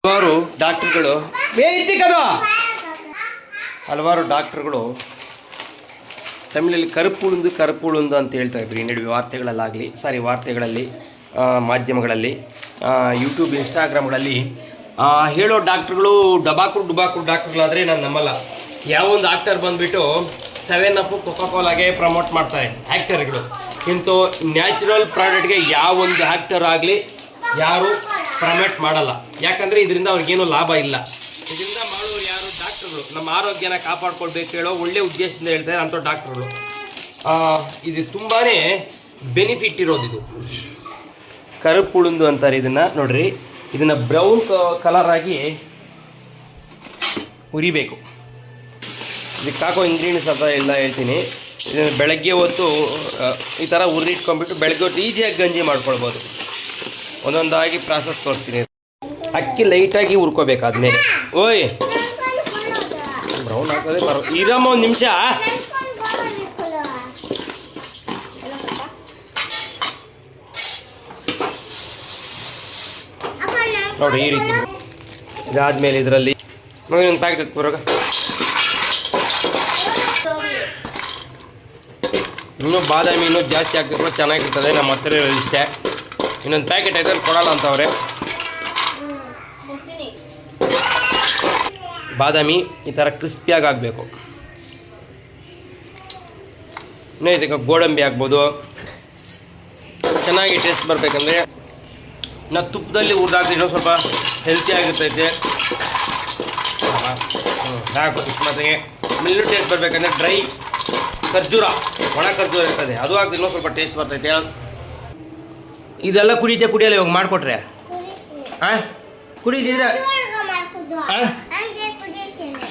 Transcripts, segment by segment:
ಹಲವಾರು ಡಾಕ್ಟರ್ಗಳು ತಮಿಳಲ್ಲಿ ಕರುಪುಳುಂದು ಅಂತ ಹೇಳ್ತಾ ಇದ್ರು. ಈ ನಡುವೆ ವಾರ್ತೆಗಳಲ್ಲಿ ಮಾಧ್ಯಮಗಳಲ್ಲಿ ಯೂಟ್ಯೂಬ್ ಇನ್ಸ್ಟಾಗ್ರಾಮ್ಗಳಲ್ಲಿ ಹೇಳೋ ಡಾಕ್ಟ್ರುಗಳು ಡುಬಾಕು ಡಾಕ್ಟ್ರುಗಳಾದರೆ ನಾನು ನಂಬಲ್ಲ. ಯಾವೊಂದು ಆಕ್ಟರ್ ಬಂದುಬಿಟ್ಟು 7up ಕೊಕೊಕೋಲಾಗೆ ಪ್ರಮೋಟ್ ಮಾಡ್ತಾರೆ ಆ್ಯಕ್ಟರ್ಗಳು. ಇಂಥ ನ್ಯಾಚುರಲ್ ಪ್ರಾಡಕ್ಟ್ಗೆ ಯಾವೊಂದು ಆ್ಯಕ್ಟರ್ ಆಗಲಿ ಯಾರು ಪ್ರಮೋಟ್ ಮಾಡಲ್ಲ. ಯಾಕಂದರೆ ಇದರಿಂದ ಅವ್ರಿಗೇನು ಲಾಭ ಇಲ್ಲ. ಇದರಿಂದ ಮಾಡೋರು ಯಾರು? ಡಾಕ್ಟ್ರುಗಳು. ನಮ್ಮ ಆರೋಗ್ಯನ ಕಾಪಾಡ್ಕೊಳ್ಬೇಕು ಹೇಳೋ ಒಳ್ಳೆ ಉದ್ದೇಶದಿಂದ ಹೇಳ್ತಾರೆ ಅಂಥ ಡಾಕ್ಟ್ರುಗಳು. ಇದು ತುಂಬಾ ಬೆನಿಫಿಟ್ ಇರೋದು. ಇದು ಕರುಪುಳುಂದು ಅಂತಾರೆ ಇದನ್ನು. ನೋಡ್ರಿ, ಇದನ್ನು ಬ್ರೌನ್ ಕಲರ್ ಆಗಿ ಉರಿಬೇಕು. ಇದಕ್ಕೆ ಹಾಕೋ ಇಂಗ್ರೀಡಿಯೆಂಟ್ಸ್ ಅಂತ ಎಲ್ಲ ಹೇಳ್ತೀನಿ. ಇದನ್ನು ಬೆಳಗ್ಗೆ ಹೊತ್ತು ಈ ಥರ ಹುರಿದಿಟ್ಕೊಂಡ್ಬಿಟ್ಟು ಬೆಳಗ್ಗೆ ಹೊತ್ತು ಈಸಿಯಾಗಿ ಗಂಜಿ ಮಾಡ್ಕೊಳ್ಬೋದು. ಒಂದೊಂದಾಗಿ ಪ್ರಾಸೆಸ್ ತೋರಿಸ್ತೀನಿ. ಅಕ್ಕಿ ಲೈಟಾಗಿ ಹುರ್ಕೋಬೇಕಾದ್ಮೇಲೆ ಓಯ್ ಬ್ರೌನ್ ಆಗ್ತದೆ. ಇರಮ್ಮ ಒಂದು ನಿಮಿಷ. ನೋಡಿ, ಈ ರೀತಿ ಇದಾದ್ಮೇಲೆ ಇದರಲ್ಲಿ ಒಂದು ಪ್ಯಾಕೆಟ್ ಎತ್ಕೊರಾಗ ಇನ್ನೂ ಬಾದಾಮಿ ಇನ್ನೂ ಜಾಸ್ತಿ ಹಾಕಿದ್ರು ಚೆನ್ನಾಗಿರ್ತದೆ. ನಮ್ಮ ಹತ್ತಿರ ಇಷ್ಟೇ. ಇನ್ನೊಂದು ಪ್ಯಾಕೆಟ್ ಐತೆ ಕೊಡಲ್ಲ ಅಂತವ್ರೆ. ಬಾದಾಮಿ ಈ ಥರ ಕ್ರಿಸ್ಪಿಯಾಗಿ ಆಗಬೇಕು. ಇನ್ನೂ ಇದಕ್ಕೆ ಗೋಡಂಬಿ ಹಾಕ್ಬೋದು. ಚೆನ್ನಾಗಿ ಟೇಸ್ಟ್ ಬರಬೇಕಂದ್ರೆ ನಾವು ತುಪ್ಪದಲ್ಲಿ ಹುರಿದಾಕ್ತೀವಿ, ಇನ್ನೂ ಸ್ವಲ್ಪ ಹೆಲ್ತಿ ಆಗಿರ್ತೈತೆ. ಸಾಕು ಇಷ್ಟು ಮಾತಿಗೆ. ಇನ್ನೂ ಟೇಸ್ಟ್ ಬರಬೇಕಂದ್ರೆ ಡ್ರೈ ಖರ್ಜೂರ, ಒಣ ಖರ್ಜೂರ ಇರ್ತದೆ, ಅದು ಹಾಕಿ ಇನ್ನೂ ಸ್ವಲ್ಪ ಟೇಸ್ಟ್ ಬರ್ತೈತೆ. ಇದೆಲ್ಲ ಕುಡಿಯಲ್ಲ ಇವಾಗ ಮಾಡಿಕೊಟ್ರೆ ಕುಡಿದಿದ್ರೆ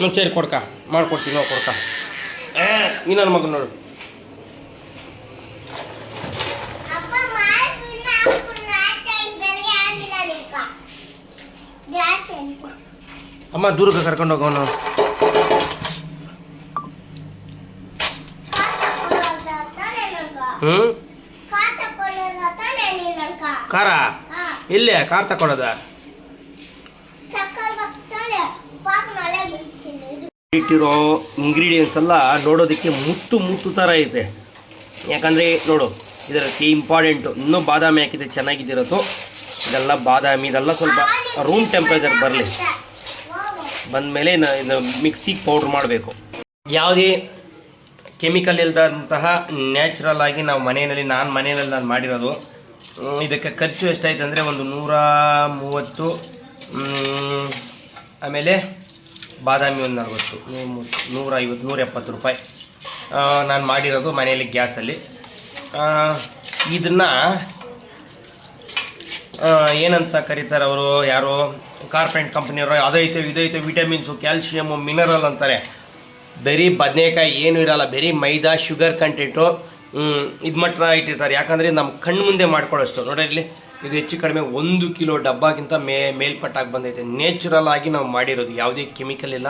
ಮುಂಚೆ ಕೊಡ್ಕ ಮಾಡ್ಕೊಡ್ತೀನಿ. ನಾವು ಕೊಡ್ಕ ಈ ನನ್ನ ಮಗನ ನೋಡು. ಅಮ್ಮ ದೂರಕ್ಕೆ ಕರ್ಕೊಂಡು ಹೋಗೋನು. ಖಾರ ಇಲ್ಲೇ ಖಾರ ತಕೊಳ್ಳೋದ. ಇಟ್ಟಿರೋ ಇಂಗ್ರೀಡಿಯೆಂಟ್ಸ್ ಎಲ್ಲ ನೋಡೋದಕ್ಕೆ ಮುತ್ತು ಥರ ಐತೆ. ಯಾಕಂದರೆ ನೋಡು, ಇದಕ್ಕೆ ಇಂಪಾರ್ಟೆಂಟು ಇನ್ನೂ ಬಾದಾಮಿ ಹಾಕಿದೆ ಚೆನ್ನಾಗಿದ್ದಿರೋದು. ಇದೆಲ್ಲ ಬಾದಾಮಿ ಇದೆಲ್ಲ ಸ್ವಲ್ಪ ರೂಮ್ ಟೆಂಪ್ರೇಚರ್ ಬರಲಿ. ಬಂದಮೇಲೆ ಇದು ಮಿಕ್ಸಿಗೆ ಪೌಡ್ರ್ ಮಾಡಬೇಕು. ಯಾವುದೇ ಕೆಮಿಕಲ್ ಇಲ್ಲದಂತಹ ನ್ಯಾಚುರಲ್ ಆಗಿ ನಾವು ನಾನು ಮನೆಯಲ್ಲಿ ಮಾಡಿರೋದು. ಇದಕ್ಕೆ ಖರ್ಚು ಎಷ್ಟಾಯ್ತು ಅಂದರೆ ಒಂದು 130, ಆಮೇಲೆ ಬಾದಾಮಿ ಒಂದು 40, 150, 170 ರೂಪಾಯಿ ನಾನು ಮಾಡಿರೋದು ಮನೆಯಲ್ಲಿ ಗ್ಯಾಸಲ್ಲಿ. ಇದನ್ನು ಏನಂತ ಕರೀತಾರೆ ಅವರು, ಯಾರೋ ಕಾರ್ಪೊರೇಟ್ ಕಂಪ್ನಿಯವರು, ಅದೈತೆ ಇದೈತೆ ವಿಟಮಿನ್ಸು, ಕ್ಯಾಲ್ಶಿಯಮು, ಮಿನರಲ್ ಅಂತಾರೆ. ಬರೀ ಬದನೆಕಾಯಿ ಏನೂ ಇರಲ್ಲ, ಬರೀ ಮೈದಾ, ಶುಗರ್ ಕಂಟೆಂಟು ಇದು ಮಾತ್ರ ಇಟ್ಟಿರ್ತಾರೆ. ಯಾಕಂದರೆ ನಮ್ಮ ಕಣ್ಣು ಮುಂದೆ ಮಾಡ್ಕೊಳ್ಳೋಷ್ಟು. ನೋಡಿ ಇಲ್ಲಿ, ಇದು ಹೆಚ್ಚು ಕಡಿಮೆ 1 ಕಿಲೋ ಡಬ್ಬಕ್ಕಿಂತ ಮೇಲ್ಪಟ್ಟಾಗಿ ಬಂದೈತೆ. ನ್ಯಾಚುರಲ್ ಆಗಿ ನಾವು ಮಾಡಿರೋದು, ಯಾವುದೇ ಕೆಮಿಕಲ್ ಇಲ್ಲ.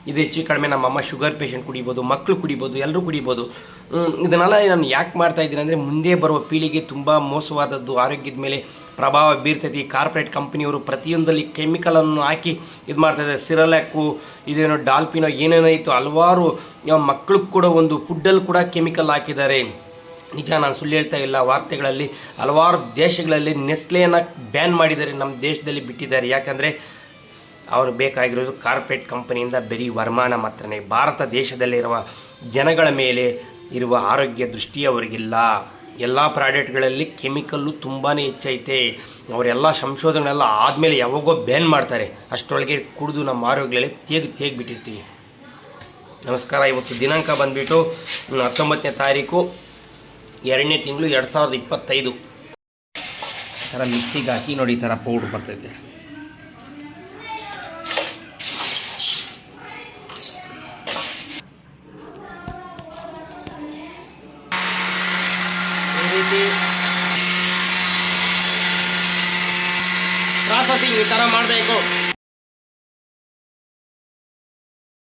ಇದು ಹೆಚ್ಚು ಕಡಿಮೆ ನಮ್ಮಮ್ಮ ಶುಗರ್ ಪೇಷಂಟ್ ಕುಡಿಬೋದು, ಮಕ್ಕಳು ಕುಡಿಬೋದು, ಎಲ್ಲರೂ ಕುಡಿಬೋದು. ಇದನ್ನೆಲ್ಲ ನಾನು ಯಾಕೆ ಮಾಡ್ತಾ ಇದ್ದೀನಿ ಅಂದರೆ, ಮುಂದೆ ಬರುವ ಪೀಳಿಗೆ ತುಂಬ ಮೋಸವಾದದ್ದು, ಆರೋಗ್ಯದ ಮೇಲೆ ಪ್ರಭಾವ ಬೀರ್ತೈತಿ. ಕಾರ್ಪೊರೇಟ್ ಕಂಪ್ನಿಯವರು ಪ್ರತಿಯೊಂದಲ್ಲಿ ಕೆಮಿಕಲನ್ನು ಹಾಕಿ ಇದು ಮಾಡ್ತಾಯಿದ್ದಾರೆ. ಸಿರಲ್ಯಾಕು, ಇದೇನೋ ಡಾಲ್ಪಿನೋ ಏನೇನೋ ಇತ್ತು, ಹಲವಾರು ಮಕ್ಕಳಿಗೆ ಕೂಡ ಒಂದು ಫುಡ್ಡಲ್ಲಿ ಕೂಡ ಕೆಮಿಕಲ್ ಹಾಕಿದ್ದಾರೆ. ನಿಜ, ನಾನು ಸುಳ್ಳು ಹೇಳ್ತಾ ಇಲ್ಲ. ವಾರ್ತೆಗಳಲ್ಲಿ ಹಲವಾರು ದೇಶಗಳಲ್ಲಿ ನೆಸ್ಲೆಯನ್ನು ಬ್ಯಾನ್ ಮಾಡಿದ್ದಾರೆ, ನಮ್ಮ ದೇಶದಲ್ಲಿ ಬಿಟ್ಟಿದ್ದಾರೆ. ಯಾಕಂದರೆ ಅವರು ಬೇಕಾಗಿರೋದು ಕಾರ್ಪೊರೇಟ್ ಕಂಪನಿಯಿಂದ ಬರೀ ವರಮಾನ ಮಾತ್ರನೇ. ಭಾರತ ದೇಶದಲ್ಲಿರುವ ಜನಗಳ ಮೇಲೆ ಇರುವ ಆರೋಗ್ಯ ದೃಷ್ಟಿ ಅವರಿಗಿಲ್ಲ. ಎಲ್ಲ ಪ್ರಾಡಕ್ಟ್ಗಳಲ್ಲಿ ಕೆಮಿಕಲ್ಲು ತುಂಬಾ ಹೆಚ್ಚೈತೆ. ಅವರೆಲ್ಲ ಸಂಶೋಧನೆಲ್ಲ ಆದಮೇಲೆ ಯಾವಾಗೋ ಬ್ಯಾನ್ ಮಾಡ್ತಾರೆ. ಅಷ್ಟರೊಳಗೆ ಕುಡಿದು ನಮ್ಮ ಆರೋಗ್ಯಗಳಲ್ಲಿ ತೇಗಿಬಿಟ್ಟಿರ್ತೀವಿ. ನಮಸ್ಕಾರ. ಇವತ್ತು ದಿನಾಂಕ ಬಂದುಬಿಟ್ಟು 19ನೇ ತಾರೀಕು 2ನೇ ತಿಂಗಳು 2025. ಈ ಥರ ಮಿಕ್ಸಿಗೆ ಹಾಕಿ ನೋಡಿ, ಈ ಥರ ಪೌಡ್ರ್ ಬರ್ತೈತೆ. ಈ ರೀತಿ ಪ್ರಾಸೆಸಿಂಗ್ ಈ ಥರ ಮಾಡಬೇಕು.